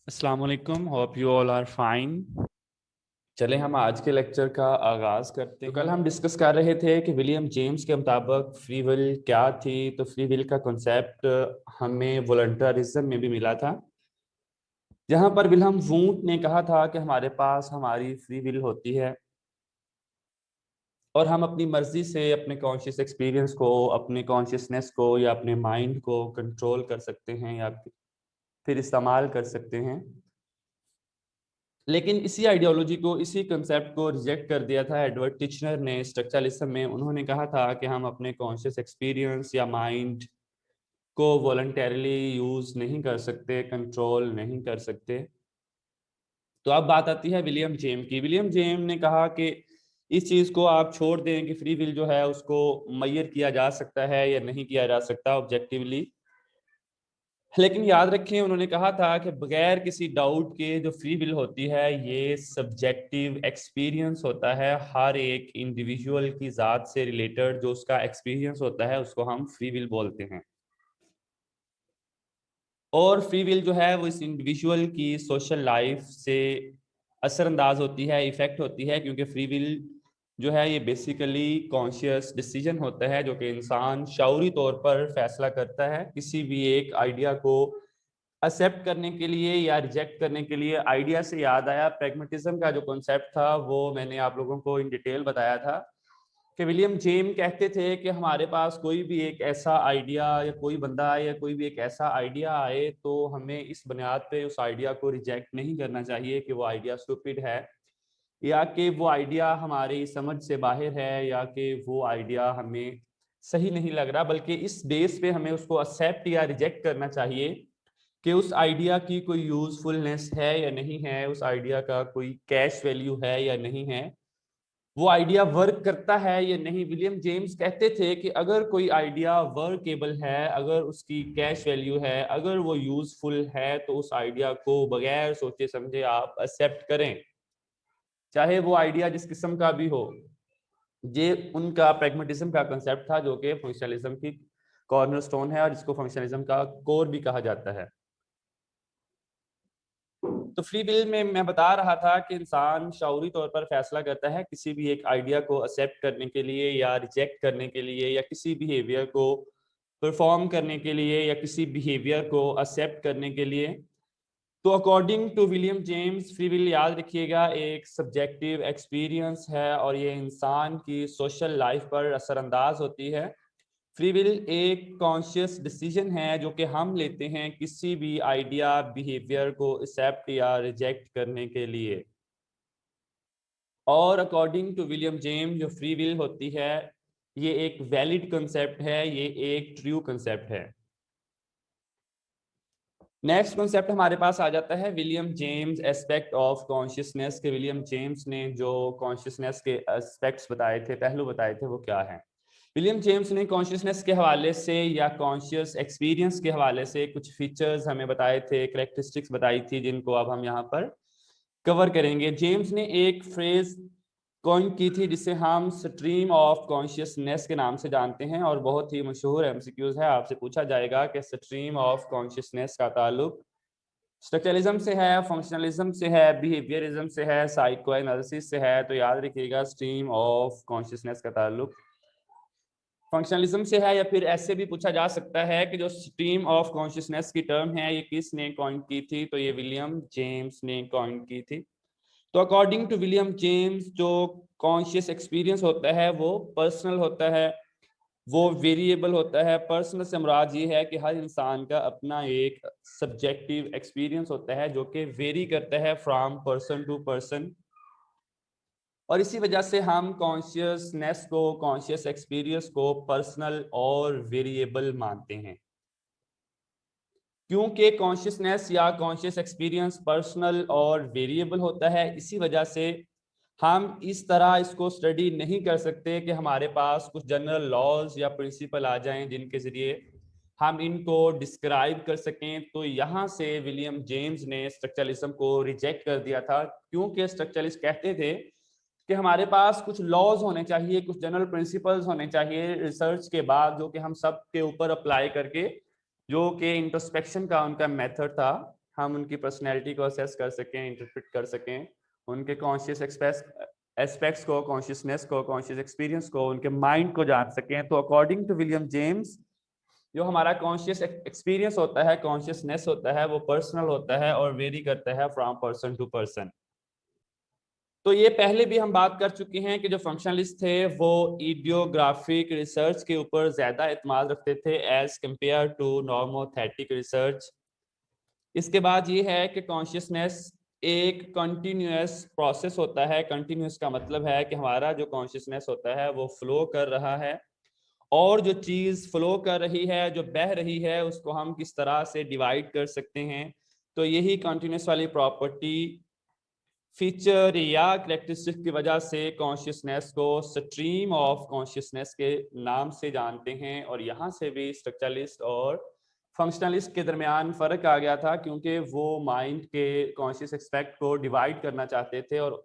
अस्सलाम वालेकुम, hope you all are fine. चले हम आज के लेक्चर का आगाज करते हैं। कल हम डिस्कस कर रहे थे कि विलियम जेम्स के मुताबिक फ्री विल क्या थी। तो फ्री विल का कॉन्सेप्ट हमें वॉलंटरिज्म में भी मिला था, जहां पर विलियम वूंट ने कहा था कि हमारे पास हमारी फ्री विल होती है और हम अपनी मर्जी से अपने कॉन्शियस एक्सपीरियंस को, अपने कॉन्शियसनेस को या अपने माइंड को कंट्रोल कर सकते हैं या फिर इस्तेमाल कर सकते हैं। लेकिन इसी आइडियोलॉजी को, इसी कंसेप्ट को रिजेक्ट कर दिया था एडवर्ड टिचनर ने स्ट्रक्चरलिज्म में। उन्होंने कहा था कि हम अपने कॉन्शियस एक्सपीरियंस या माइंड को वॉलंटरली यूज नहीं कर सकते, कंट्रोल नहीं कर सकते। तो अब बात आती है विलियम जेम की। विलियम जेम ने कहा कि इस चीज को आप छोड़ दें कि फ्री विल जो है उसको मैयर किया जा सकता है या नहीं किया जा सकता ऑब्जेक्टिवली। लेकिन याद रखें, उन्होंने कहा था कि बगैर किसी डाउट के जो फ्री विल होती है ये सब्जेक्टिव एक्सपीरियंस होता है। हर एक इंडिविजुअल की ज़ात से रिलेटेड जो उसका एक्सपीरियंस होता है उसको हम फ्री विल बोलते हैं। और फ्री विल जो है वो इस इंडिविजुअल की सोशल लाइफ से असरअंदाज होती है, इफेक्ट होती है, क्योंकि फ्री विल जो है ये बेसिकली कॉन्शियस डिसीजन होता है जो कि इंसान शऊरी तौर पर फैसला करता है किसी भी एक आइडिया को एक्सेप्ट करने के लिए या रिजेक्ट करने के लिए। आइडिया से याद आया, प्रैग्मेटिज्म का जो कॉन्सेप्ट था वो मैंने आप लोगों को इन डिटेल बताया था कि विलियम जेम कहते थे कि हमारे पास कोई भी एक ऐसा आइडिया या कोई बंदा आए या कोई भी एक ऐसा आइडिया आए तो हमें इस बुनियाद पे उस आइडिया को रिजेक्ट नहीं करना चाहिए कि वो आइडिया स्टूपिड है या कि वो आइडिया हमारी समझ से बाहर है या कि वो आइडिया हमें सही नहीं लग रहा, बल्कि इस बेस पे हमें उसको एक्सेप्ट या रिजेक्ट करना चाहिए कि उस आइडिया की कोई यूजफुलनेस है या नहीं है, उस आइडिया का कोई कैश वैल्यू है या नहीं है, वो आइडिया वर्क करता है या नहीं। विलियम जेम्स कहते थे कि अगर कोई आइडिया वर्केबल है, अगर उसकी कैश वैल्यू है, अगर वो यूजफुल है तो उस आइडिया को बगैर सोचे समझे आप एक्सेप्ट करें, चाहे वो आइडिया जिस किस्म का भी हो। ये उनका प्रैग्मेटिज्म का कंसेप्ट था जो कि फंक्शनलिज्म की कॉर्नरस्टोन है और जिसको फंक्शनलिज्म का कोर भी कहा जाता है। तो फ्री विल में मैं बता रहा था कि इंसान शऊरी तौर पर फैसला करता है किसी भी एक आइडिया को एक्सेप्ट करने के लिए या रिजेक्ट करने के लिए, या किसी बिहेवियर को परफॉर्म करने के लिए या किसी बिहेवियर को एक्सेप्ट करने के लिए। तो according to William James, free will याद रखिएगा एक सब्जेक्टिव एक्सपीरियंस है और ये इंसान की सोशल लाइफ पर असरअंदाज होती है। फ्री विल एक कॉन्शियस डिसीजन है जो कि हम लेते हैं किसी भी आइडिया, बिहेवियर को एक्सेप्ट या रिजेक्ट करने के लिए। और अकॉर्डिंग टू विलियम जेम्स जो फ्री विल होती है ये एक वैलिड कंसेप्ट है, ये एक ट्रू कंसेप्ट है। नेक्स्ट कॉन्सेप्ट हमारे पास आ जाता है William James aspect of consciousness के। विलियम जेम्स ने जो कॉन्शियसनेस के एस्पेक्ट्स बताए थे, पहलू बताए थे, वो क्या है। विलियम जेम्स ने कॉन्शियसनेस के हवाले से या कॉन्शियस एक्सपीरियंस के हवाले से कुछ फीचर्स हमें बताए थे, करेक्टरिस्टिक्स बताई थी, जिनको अब हम यहाँ पर कवर करेंगे। जेम्स ने एक फ्रेज कॉइन की थी जिसे हम स्ट्रीम ऑफ कॉन्शियसनेस के नाम से जानते हैं और बहुत ही मशहूर एमसीक्यूज है। आपसे पूछा जाएगा कि स्ट्रीम ऑफ कॉन्शियसनेस का ताल्लुक स्ट्रक्चरलिज्म से है, फंक्शनलिज्म से है, बिहेवियरिज्म से है, साइको एनालिसिस से है। तो याद रखिएगा स्ट्रीम ऑफ कॉन्शियसनेस का ताल्लुक फंक्शनलिज्म से है। या फिर ऐसे भी पूछा जा सकता है कि जो स्ट्रीम ऑफ कॉन्शियसनेस की टर्म है ये किसने कॉइन की थी, तो ये विलियम जेम्स ने कॉइन की थी। तो अकॉर्डिंग टू विलियम जेम्स जो कॉन्शियस एक्सपीरियंस होता है वो पर्सनल होता है, वो वेरिएबल होता है। पर्सनल से मुराद ये है कि हर इंसान का अपना एक सब्जेक्टिव एक्सपीरियंस होता है जो कि वेरी करता है फ्रॉम पर्सन टू पर्सन। और इसी वजह से हम कॉन्शियसनेस को, कॉन्शियस एक्सपीरियंस को पर्सनल और वेरिएबल मानते हैं। क्योंकि कॉन्शियसनेस या कॉन्शियस एक्सपीरियंस पर्सनल और वेरिएबल होता है, इसी वजह से हम इस तरह इसको स्टडी नहीं कर सकते कि हमारे पास कुछ जनरल लॉज या प्रिंसिपल आ जाएं जिनके जरिए हम इनको डिस्क्राइब कर सकें। तो यहाँ से विलियम जेम्स ने स्ट्रक्चरलिज्म को रिजेक्ट कर दिया था, क्योंकि स्ट्रक्चरलिस्ट कहते थे कि हमारे पास कुछ लॉज होने चाहिए, कुछ जनरल प्रिंसिपल्स होने चाहिए रिसर्च के बाद, जो कि हम सब के ऊपर अप्लाई करके, जो कि इंट्रोस्पेक्शन का उनका मेथड था, हम उनकी पर्सनैलिटी को असेस कर सकें, इंटरप्रेट कर सकें, उनके कॉन्शियस एस्पेक्ट्स को, कॉन्शियसनेस को, कॉन्शियस एक्सपीरियंस को, उनके माइंड को जान सकें। तो अकॉर्डिंग टू विलियम जेम्स, जो हमारा कॉन्शियस एक्सपीरियंस होता है, कॉन्शियसनेस होता है, वो पर्सनल होता है और वेरी करता है फ्रॉम पर्सन टू पर्सन। तो ये पहले भी हम बात कर चुके हैं कि जो फंक्शनलिस्ट थे वो इडियोग्राफिक रिसर्च के ऊपर ज्यादा एतमाद रखते थे एज कंपेयर टू नॉर्मोथेटिक रिसर्च। इसके बाद ये है कि कॉन्शियसनेस एक कंटिन्यूअस प्रोसेस होता है। कंटिन्यूअस का मतलब है कि हमारा जो कॉन्शियसनेस होता है वो फ्लो कर रहा है, और जो चीज फ्लो कर रही है, जो बह रही है, उसको हम किस तरह से डिवाइड कर सकते हैं। तो यही कंटिन्यूअस वाली प्रॉपर्टी, फीचर या करेक्टरिस्टिक की वजह से कॉन्शियसनेस को स्ट्रीम ऑफ कॉन्शियसनेस के नाम से जानते हैं। और यहाँ से भी स्ट्रक्चरलिस्ट और फंक्शनलिस्ट के दरमियान फर्क आ गया था, क्योंकि वो माइंड के कॉन्शियस एस्पेक्ट को डिवाइड करना चाहते थे, और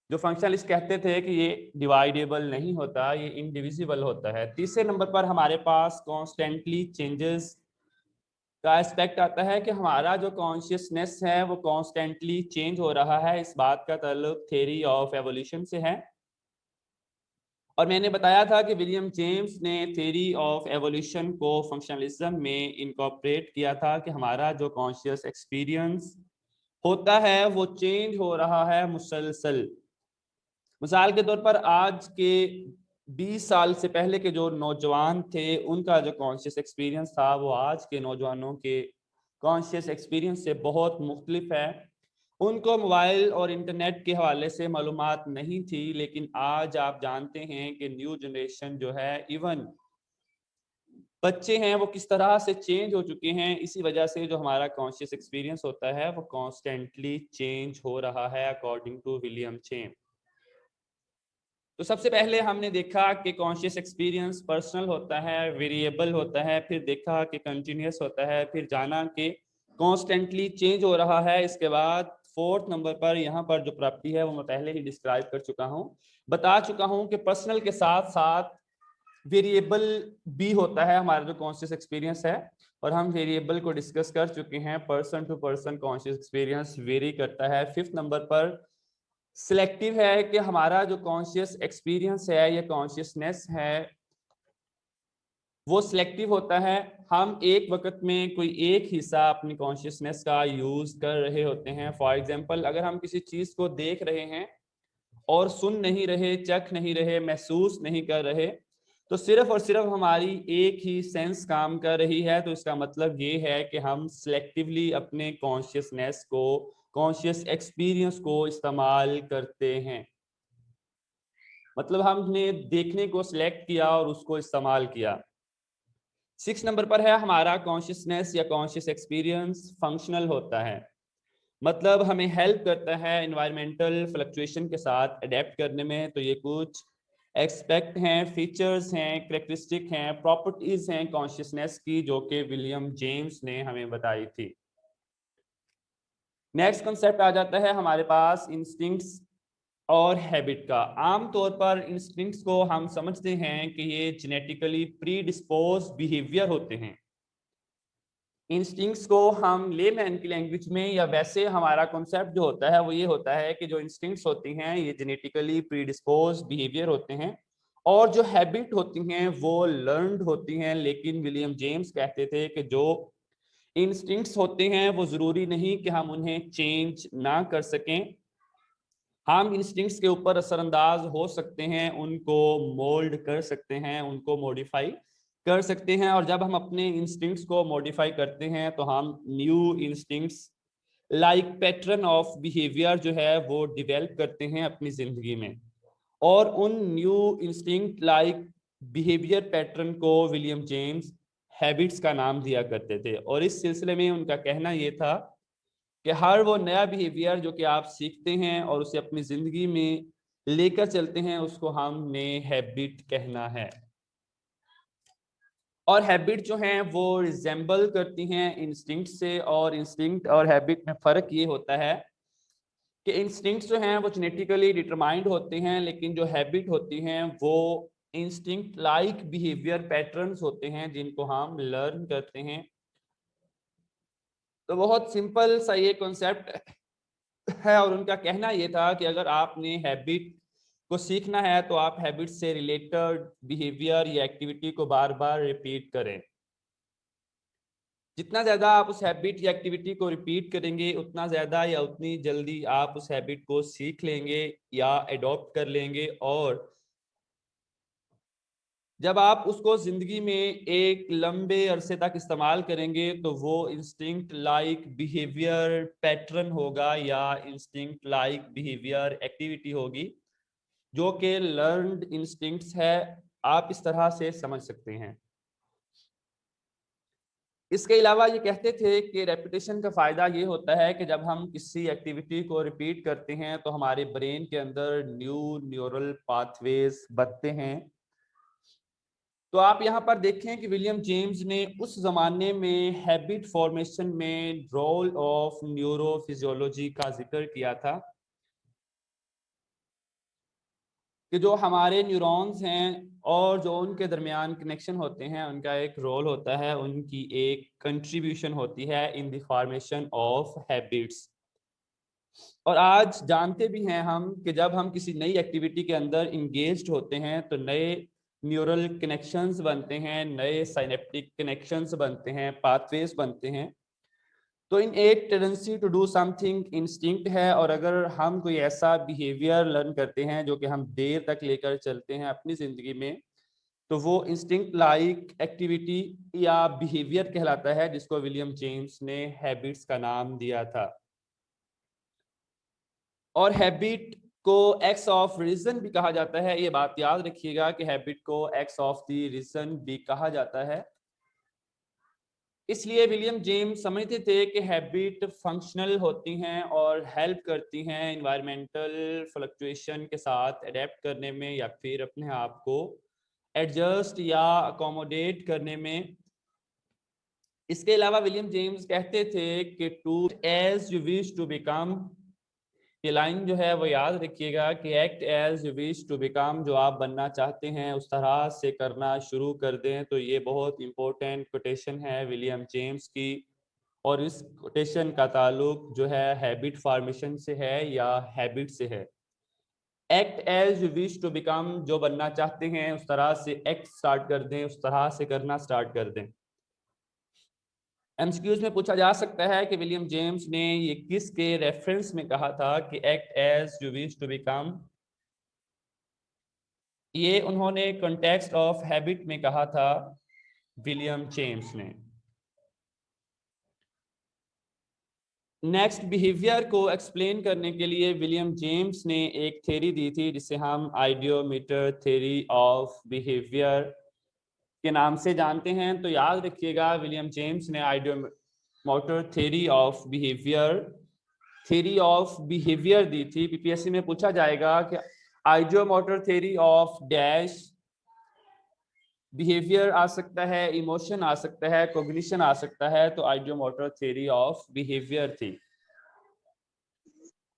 जो फंक्शनलिस्ट कहते थे कि ये डिवाइडेबल नहीं होता, ये इनडिविजिबल होता है। तीसरे नंबर पर हमारे पास कॉन्स्टेंटली चेंजेस का एस्पेक्ट आता है कि हमारा जो कॉन्शियसनेस है वो कॉन्स्टेंटली चेंज हो रहा है। इस बात का ताल्लुक थ्योरी ऑफ एवोल्यूशन से है, और मैंने बताया था कि विलियम जेम्स ने थ्योरी ऑफ एवोल्यूशन को फंक्शनलिज्म में इनकॉर्पोरेट किया था कि हमारा जो कॉन्शियस एक्सपीरियंस होता है वो चेंज हो रहा है मुसलसल। मिसाल के तौर पर आज के 20 साल से पहले के जो नौजवान थे, उनका जो कॉन्शियस एक्सपीरियंस था वो आज के नौजवानों के कॉन्शियस एक्सपीरियंस से बहुत मुख्तलिफ है। उनको मोबाइल और इंटरनेट के हवाले से मालूमात नहीं थी, लेकिन आज आप जानते हैं कि न्यू जनरेशन जो है, इवन बच्चे हैं, वो किस तरह से चेंज हो चुके हैं। इसी वजह से जो हमारा कॉन्शियस एक्सपीरियंस होता है वो कॉन्स्टेंटली चेंज हो रहा है अकॉर्डिंग टू विलियम जेम्स। तो सबसे पहले हमने देखा कि कॉन्शियस एक्सपीरियंस पर्सनल होता है, वेरिएबल होता है, फिर देखा कि कंटिन्यूअस होता है, फिर जाना कि कॉन्स्टेंटली चेंज हो रहा है। इसके बाद फोर्थ नंबर पर यहाँ पर जो प्रॉपर्टी है वो मैं पहले ही डिस्क्राइब कर चुका हूँ, बता चुका हूँ कि पर्सनल के साथ साथ वेरिएबल भी होता है हमारा जो कॉन्शियस एक्सपीरियंस है, और हम वेरिएबल को डिस्कस कर चुके हैं। Person to person conscious experience vary करता है। फिफ्थ नंबर पर सिलेक्टिव है कि हमारा जो कॉन्शियस एक्सपीरियंस है या कॉन्शियसनेस है वो सिलेक्टिव होता है। हम एक वक्त में कोई एक हिस्सा अपनी कॉन्शियसनेस का यूज कर रहे होते हैं। फॉर एग्जांपल, अगर हम किसी चीज को देख रहे हैं और सुन नहीं रहे, चख नहीं रहे, महसूस नहीं कर रहे, तो सिर्फ और सिर्फ हमारी एक ही सेंस काम कर रही है। तो इसका मतलब ये है कि हम सिलेक्टिवली अपने कॉन्शियसनेस को, कॉन्शियस एक्सपीरियंस को इस्तेमाल करते हैं। मतलब हमने देखने को सिलेक्ट किया और उसको इस्तेमाल किया। 6 नंबर पर है हमारा कॉन्शियसनेस या कॉन्शियस एक्सपीरियंस फंक्शनल होता है, मतलब हमें हेल्प करता है एनवायरमेंटल फ्लक्चुएशन के साथ अडेप्ट करने में। तो ये कुछ एक्सपेक्ट हैं, फीचर्स हैं, करेक्टरिस्टिक हैं, प्रॉपर्टीज हैं कॉन्शियसनेस की, जो कि विलियम जेम्स ने हमें बताई थी। नेक्स्ट कंसेप्ट आ जाता है हमारे पास इंस्टिंक्ट्स और हैबिट का। आमतौर पर इंस्टिंक्ट्स को हम समझते हैं कि ये जेनेटिकली प्री डिस्पोज बिहेवियर होते हैं। इंस्टिंक्ट्स को हम लेमैन की लैंग्वेज में, या वैसे हमारा कॉन्सेप्ट जो होता है वो ये होता है कि जो इंस्टिंक्ट्स होती हैं ये जेनेटिकली प्री डिस्पोज बिहेवियर होते हैं, और जो हैबिट होती हैं वो लर्नड होती हैं। लेकिन विलियम जेम्स कहते थे कि जो इंस्टिंक्ट्स होते हैं वो जरूरी नहीं कि हम उन्हें चेंज ना कर सकें, हम इंस्टिंक्ट्स के ऊपर असरअंदाज हो सकते हैं, उनको मोल्ड कर सकते हैं, उनको मॉडिफाई कर सकते हैं। और जब हम अपने इंस्टिंक्ट्स को मॉडिफाई करते हैं तो हम new instincts like pattern of behaviour जो है वो डेवलप करते हैं अपनी जिंदगी में। और उन new instinct like behaviour pattern को विलियम जेम्स हैबिट्स का नाम दिया करते थे। और इस सिलसिले में उनका कहना यह था कि हर वो नया बिहेवियर जो कि आप सीखते हैं और उसे अपनी जिंदगी में लेकर चलते हैं, उसको हमने हैबिट कहना है। और हैबिट जो हैं वो रिजेंबल करती हैं इंस्टिंक्ट से, और इंस्टिंक्ट और हैबिट में फर्क ये होता है कि इंस्टिंक्ट्स जो हैं वो जेनेटिकली डिटरमाइंड होते हैं, लेकिन जो हैबिट होती हैं वो इंस्टिंक्ट लाइक बिहेवियर पैटर्न्स होते हैं जिनको हम लर्न करते हैं। तो बहुत सिंपल सा ये कॉन्सेप्ट है और उनका कहना ये था कि अगर आपने हैबिट को सीखना है तो आप हैबिट से रिलेटेड बिहेवियर या एक्टिविटी को बार बार रिपीट करें। जितना ज्यादा आप उस हैबिट या एक्टिविटी को रिपीट करेंगे उतना ज्यादा या उतनी जल्दी आप उस हैबिट को सीख लेंगे या एडॉप्ट कर लेंगे, और जब आप उसको जिंदगी में एक लंबे अरसे तक इस्तेमाल करेंगे तो वो इंस्टिंक्ट लाइक बिहेवियर पैटर्न होगा या इंस्टिंक्ट लाइक बिहेवियर एक्टिविटी होगी जो कि लर्न्ड इंस्टिंक्ट्स है। आप इस तरह से समझ सकते हैं। इसके अलावा ये कहते थे कि रेपिटेशन का फायदा ये होता है कि जब हम किसी एक्टिविटी को रिपीट करते हैं तो हमारे ब्रेन के अंदर न्यूरल पाथवेज बनते हैं। तो आप यहाँ पर देखें कि विलियम जेम्स ने उस जमाने में हैबिट फॉर्मेशन में रोल ऑफ न्यूरोफिजियोलॉजी का जिक्र किया था कि जो हमारे न्यूरॉन्स हैं और जो उनके दरमियान कनेक्शन होते हैं उनका एक रोल होता है, उनकी एक कंट्रीब्यूशन होती है in the formation of habits. और आज जानते भी हैं हम कि जब हम किसी नई एक्टिविटी के अंदर इंगेज्ड होते हैं तो नए न्यूरल कनेक्शंस बनते हैं, नए साइनेप्टिक कनेक्शंस बनते हैं, पाथवेज बनते हैं। तो इन एक tendency to do something instinct है, और अगर हम कोई ऐसा बिहेवियर लर्न करते हैं जो कि हम देर तक लेकर चलते हैं अपनी जिंदगी में, तो वो इंस्टिंक्ट लाइक एक्टिविटी या बिहेवियर कहलाता है, जिसको विलियम जेम्स ने हैबिट्स का नाम दिया था। और हैबिट को एक्स ऑफ रीजन भी कहा जाता है। ये बात याद रखिएगा कि हैबिट को एक्स ऑफ द रीजन भी कहा जाता है। इसलिए विलियम जेम्स समझते थे कि हैबिट फंक्शनल होती हैं और हेल्प करती हैं इन्वायरमेंटल फ्लक्चुएशन के साथ अडेप्ट करने में या फिर अपने आप को एडजस्ट या अकोमोडेट करने में। इसके अलावा विलियम जेम्स कहते थे कि to as you wish to become, ये लाइन जो है वो याद रखिएगा कि act as you wish to become, जो आप बनना चाहते हैं उस तरह से करना शुरू कर दें। तो ये बहुत इंपॉर्टेंट कोटेशन है विलियम जेम्स की, और इस कोटेशन का ताल्लुक जो है हैबिट फॉर्मेशन से है या हैबिट से है। Act as you wish to become, जो बनना चाहते हैं उस तरह से एक्ट स्टार्ट कर दें, उस तरह से करना स्टार्ट कर दें। एमसीक्यूज में पूछा जा सकता है कि विलियम जेम्स ने ये किसके रेफरेंस में कहा था कि act as you wish to become. ये उन्होंने कॉन्टेक्स्ट ऑफ हैबिट में कहा था विलियम जेम्स ने। नेक्स्ट, बिहेवियर को एक्सप्लेन करने के लिए विलियम जेम्स ने एक थ्योरी दी थी जिसे हम आइडियोमीटर थ्योरी ऑफ बिहेवियर के नाम से जानते हैं। तो याद रखिएगा विलियम जेम्स ने आइडियोमीटर थ्योरी ऑफ बिहेवियर दी थी। पीपीएससी में पूछा जाएगा कि आइडियोमोटर थ्योरी ऑफ डैश, बिहेवियर आ सकता है, इमोशन आ सकता है, कॉग्निशन आ सकता है। तो आइडियोमोटर थ्योरी ऑफ बिहेवियर थी।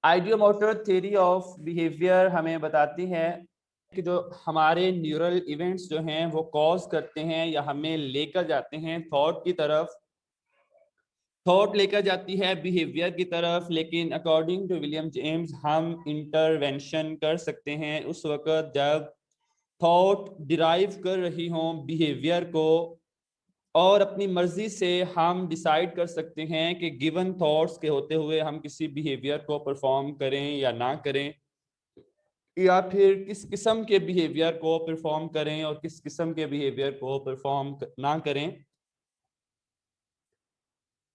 आइडियोमोटर थ्योरी ऑफ बिहेवियर हमें बताती है कि जो हमारे न्यूरल इवेंट्स जो हैं वो कॉज करते हैं या हमें लेकर जाते हैं थॉट की तरफ, थॉट लेकर जाती है बिहेवियर की तरफ। लेकिन अकॉर्डिंग टू विलियम जेम्स हम इंटरवेंशन कर सकते हैं उस वक्त जब थॉट डिराइव कर रही हों बिहेवियर को, और अपनी मर्जी से हम डिसाइड कर सकते हैं कि गिवन थॉट्स के होते हुए हम किसी बिहेवियर को परफॉर्म करें या ना करें, या फिर किस किस्म के बिहेवियर को परफॉर्म करें और किस किस्म के बिहेवियर को परफॉर्म ना करें।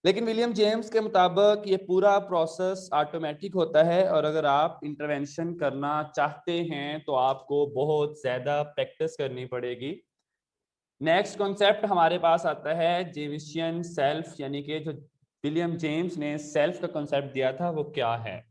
लेकिन विलियम जेम्स के मुताबिक ये पूरा प्रोसेस ऑटोमेटिक होता है, और अगर आप इंटरवेंशन करना चाहते हैं तो आपको बहुत ज़्यादा प्रैक्टिस करनी पड़ेगी। नेक्स्ट कॉन्सेप्ट हमारे पास आता है जेमिशियन सेल्फ, यानी कि जो विलियम जेम्स ने सेल्फ का कॉन्सेप्ट दिया था वो क्या है।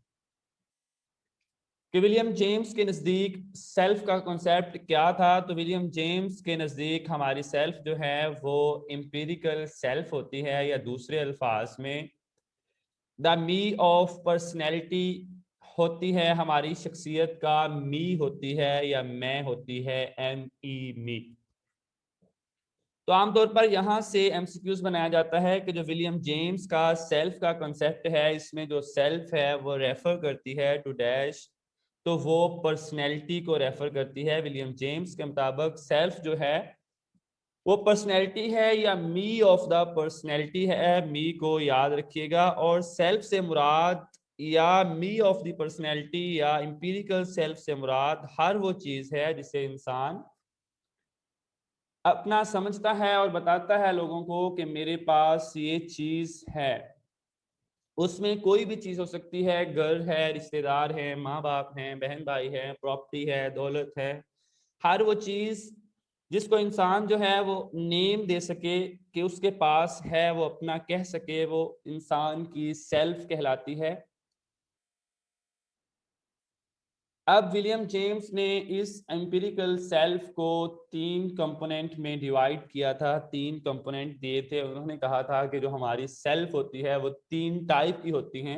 कि विलियम जेम्स के नज़दीक सेल्फ का कॉन्सेप्ट क्या था। तो विलियम जेम्स के नज़दीक हमारी सेल्फ जो है वो एम्पिरिकल सेल्फ होती है, या दूसरे अल्फाज में द मी ऑफ पर्सनैलिटी होती है, हमारी शख्सियत का मी होती है या मैं होती है, एम ई मी। तो आमतौर पर यहाँ से एमसीक्यूज बनाया जाता है कि जो विलियम जेम्स का सेल्फ का कॉन्सेप्ट है, इसमें जो सेल्फ है वो रेफर करती है टू डैश, तो वो पर्सनैलिटी को रेफर करती है। विलियम जेम्स के मुताबिक सेल्फ जो है वो पर्सनैलिटी है या मी ऑफ द पर्सनैलिटी है, मी को याद रखिएगा। और सेल्फ से मुराद या मी ऑफ द पर्सनैलिटी या इंपीरिकल सेल्फ से मुराद हर वो चीज है जिसे इंसान अपना समझता है और बताता है लोगों को कि मेरे पास ये चीज है। उसमें कोई भी चीज हो सकती है, घर है, रिश्तेदार है, माँ बाप हैं, बहन भाई है, प्रॉपर्टी है, दौलत है, हर वो चीज जिसको इंसान जो है वो नेम दे सके कि उसके पास है, वो अपना कह सके, वो इंसान की सेल्फ कहलाती है। अब विलियम जेम्स ने इस एम्पिरिकल सेल्फ को 3 कंपोनेंट में डिवाइड किया था, 3 कंपोनेंट दिए थे। उन्होंने कहा था कि जो हमारी सेल्फ होती है वो 3 टाइप की होती हैं।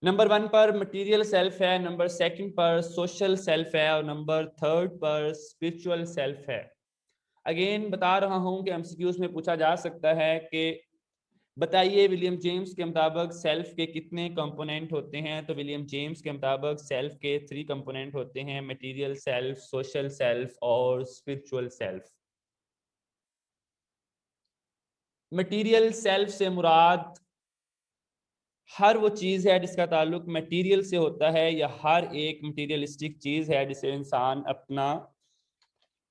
नंबर 1 पर मटेरियल सेल्फ है, नंबर 2 पर सोशल सेल्फ है और नंबर 3 पर स्पिरिचुअल सेल्फ है। अगेन बता रहा हूं कि एमसीक्यूज में पूछा जा सकता है कि बताइए विलियम जेम्स के मुताबिक सेल्फ के कितने कंपोनेंट होते हैं। तो विलियम जेम्स के मुताबिक सेल्फ के 3 कंपोनेंट होते हैं, मटेरियल सेल्फ, सोशल सेल्फ और स्पिरिचुअल सेल्फ। मटेरियल सेल्फ से मुराद हर वो चीज है जिसका ताल्लुक मटेरियल से होता है या हर एक मटेरियलिस्टिक चीज है जिसे इंसान अपना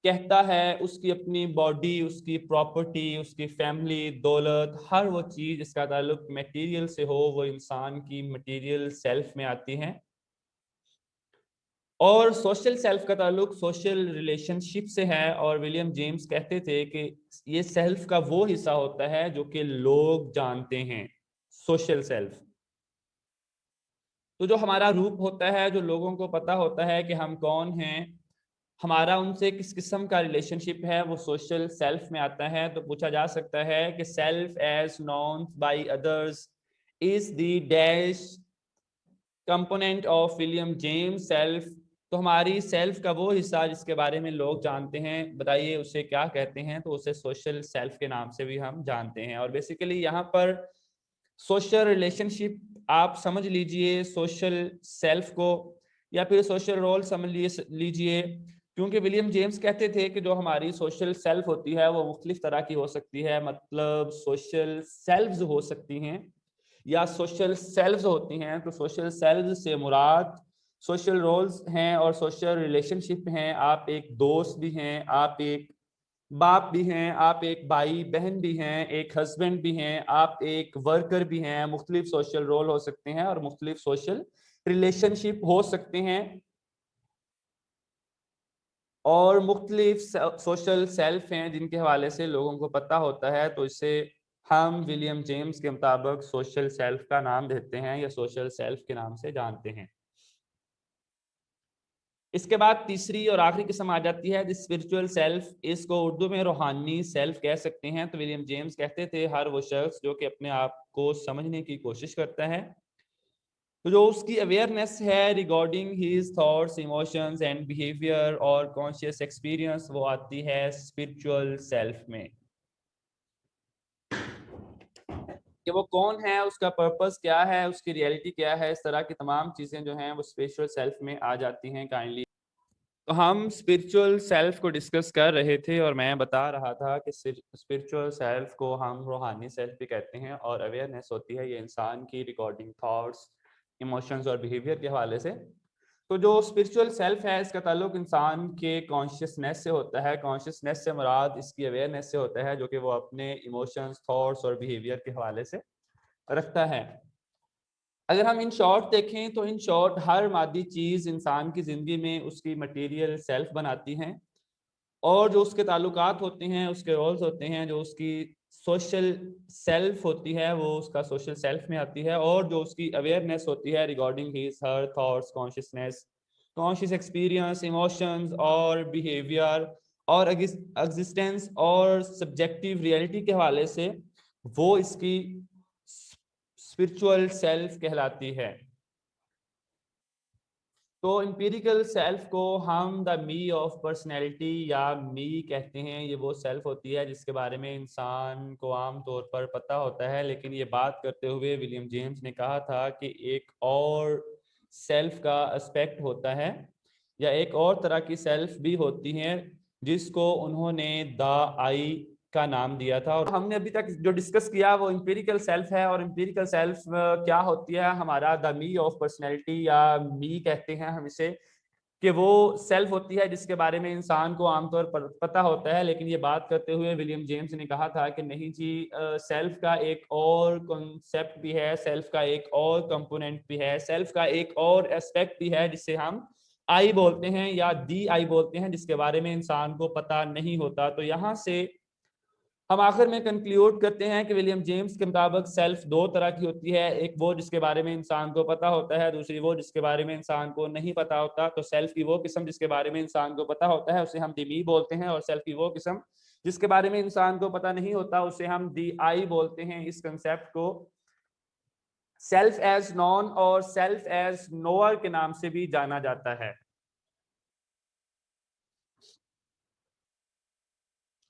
कहता है, उसकी अपनी बॉडी, उसकी प्रॉपर्टी, उसकी फैमिली, दौलत, हर वो चीज जिसका ताल्लुक मटेरियल से हो वो इंसान की मटेरियल सेल्फ में आती है। और सोशल सेल्फ का ताल्लुक सोशल रिलेशनशिप से है। और विलियम जेम्स कहते थे कि ये सेल्फ का वो हिस्सा होता है जो कि लोग जानते हैं, सोशल सेल्फ। तो जो हमारा रूप होता है, जो लोगों को पता होता है कि हम कौन हैं, हमारा उनसे किस किस्म का रिलेशनशिप है, वो सोशल सेल्फ में आता है। तो पूछा जा सकता है कि self as known by others is the dash component of William James self. तो हमारी सेल्फ का वो हिस्सा जिसके बारे में लोग जानते हैं, बताइए उसे क्या कहते हैं। तो उसे सोशल सेल्फ के नाम से भी हम जानते हैं। और बेसिकली यहाँ पर सोशल रिलेशनशिप आप समझ लीजिए सोशल सेल्फ को, या फिर सोशल रोल समझ लीजिए, क्योंकि विलियम जेम्स कहते थे कि जो हमारी सोशल सेल्फ होती है वो मुख्तलिफ तरह की हो सकती है। मतलब सोशल सेल्व्स हो सकती हैं या सोशल सेल्व्स होती हैं। तो सोशल सेल्व्स से मुराद सोशल रोल्स हैं और सोशल रिलेशनशिप हैं। आप एक दोस्त भी हैं, आप एक बाप भी हैं, आप एक भाई बहन भी हैं, एक हस्बैंड भी हैं, आप एक वर्कर भी हैं। मुख्तलिफ सोशल रोल हो सकते हैं और मुख्तलिफ सोशल रिलेशनशिप हो सकते हैं और मुख्तलिफ सोशल सेल्फ हैं जिनके हवाले से लोगों को पता होता है। तो इसे हम विलियम जेम्स के मुताबिक सोशल सेल्फ का नाम देते हैं या सोशल सेल्फ के नाम से जानते हैं। इसके बाद तीसरी और आखिरी किस्म आ जाती है स्पिरिचुअल सेल्फ। इसको उर्दू में रूहानी सेल्फ कह सकते हैं। तो विलियम जेम्स कहते थे हर वो शख्स जो कि अपने आप को समझने की कोशिश करता है, तो जो उसकी अवेयरनेस है regarding his thoughts, emotions and behaviour और कॉन्शियस एक्सपीरियंस, वो आती है स्पिरिचुअल सेल्फ में। कि वो कौन है, उसका पर्पस क्या है, उसकी रियलिटी क्या है, इस तरह की तमाम चीजें जो हैं वो स्पिरिचुअल सेल्फ में आ जाती हैं। काइंडली तो हम स्पिरिचुअल सेल्फ को डिस्कस कर रहे थे और मैं बता रहा था कि स्पिरिचुअल सेल्फ को हम रूहानी सेल्फ भी कहते हैं। और अवेयरनेस होती है ये इंसान की रिकॉर्डिंग थॉट्स, इमोशंस और बिहेवियर के हवाले से। तो जो स्पिरिचुअल सेल्फ है इसका ताल्लुक इंसान के कॉन्शियसनेस से होता है। कॉन्शियसनेस से मुराद इसकी अवेयरनेस से होता है जो कि वो अपने इमोशंस, थॉट्स और बिहेवियर के हवाले से रखता है। अगर हम इन शॉर्ट देखें तो इन शॉर्ट हर मादी चीज इंसान की जिंदगी में उसकी मटेरियल सेल्फ बनाती हैं और जो उसके ताल्लुकात होते हैं, उसके रोल्स होते हैं, जो उसकी सोशल सेल्फ होती है वो उसका सोशल सेल्फ में आती है। और जो उसकी अवेयरनेस होती है regarding his her thoughts, consciousness, conscious experience, emotions और बिहेवियर और एग्जिस्टेंस और सब्जेक्टिव रियलिटी के हवाले से, वो इसकी स्पिरिचुअल सेल्फ कहलाती है। तो एम्पिरिकल सेल्फ को हम द मी ऑफ पर्सनैलिटी या मी कहते हैं। ये वो सेल्फ होती है जिसके बारे में इंसान को आम तौर पर पता होता है, लेकिन ये बात करते हुए विलियम जेम्स ने कहा था कि एक और सेल्फ का एस्पेक्ट होता है या एक और तरह की सेल्फ भी होती हैं जिसको उन्होंने द आई का नाम दिया था। और हमने अभी तक जो डिस्कस किया वो एम्पिरिकल सेल्फ है। और एम्पिरिकल सेल्फ क्या होती है? हमारा द मी ऑफ पर्सनैलिटी या मी कहते हैं हम इसे, कि वो सेल्फ होती है जिसके बारे में इंसान को आमतौर पर पता होता है। लेकिन ये बात करते हुए विलियम जेम्स ने कहा था कि नहीं जी, सेल्फ का एक और कॉन्सेप्ट भी है, सेल्फ का एक और कंपोनेंट भी है, सेल्फ का एक और एस्पेक्ट भी है जिसे हम आई बोलते हैं या दी आई बोलते हैं, जिसके बारे में इंसान को पता नहीं होता। तो यहाँ से हम आखिर में कंक्लूड करते हैं कि विलियम जेम्स के मुताबिक सेल्फ दो तरह की होती है, एक वो जिसके बारे में इंसान को पता होता है, दूसरी वो जिसके बारे में इंसान को नहीं पता होता। तो सेल्फ की वो किस्म जिसके बारे में इंसान को पता होता है उसे हम दी मी बोलते हैं, और सेल्फ की वो किस्म जिसके बारे में इंसान को पता नहीं होता उसे हम दी आई बोलते हैं। इस कंसेप्ट को सेल्फ एज नॉन और सेल्फ एज नोअर के नाम से भी जाना जाता है।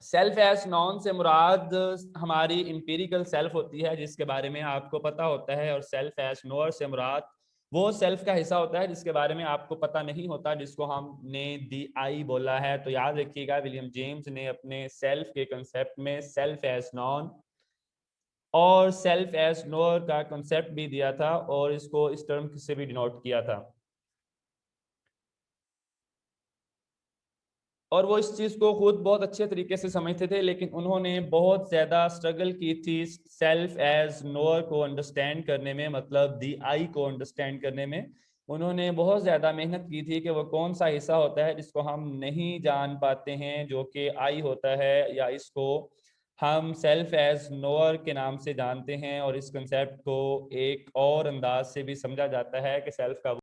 सेल्फ एज नॉन से मुराद हमारी इंपीरिकल सेल्फ होती है जिसके बारे में आपको पता होता है, और सेल्फ एज नोअर से मुराद वो सेल्फ का हिस्सा होता है जिसके बारे में आपको पता नहीं होता, जिसको हमने दी आई बोला है। तो याद रखिएगा, विलियम जेम्स ने अपने सेल्फ के कंसेप्ट में सेल्फ एज नॉन और सेल्फ एज नोअर का कंसेप्ट भी दिया था और इसको इस टर्म से भी डिनोट किया था। और वो इस चीज को खुद बहुत अच्छे तरीके से समझते थे, लेकिन उन्होंने बहुत ज्यादा स्ट्रगल की थी सेल्फ एज नोअर को अंडरस्टैंड करने में, मतलब दी आई को अंडरस्टैंड करने में। उन्होंने बहुत ज्यादा मेहनत की थी कि वो कौन सा हिस्सा होता है जिसको हम नहीं जान पाते हैं जो कि आई होता है, या इसको हम सेल्फ एज नोअर के नाम से जानते हैं। और इस कंसेप्ट को एक और अंदाज से भी समझा जाता है कि सेल्फ का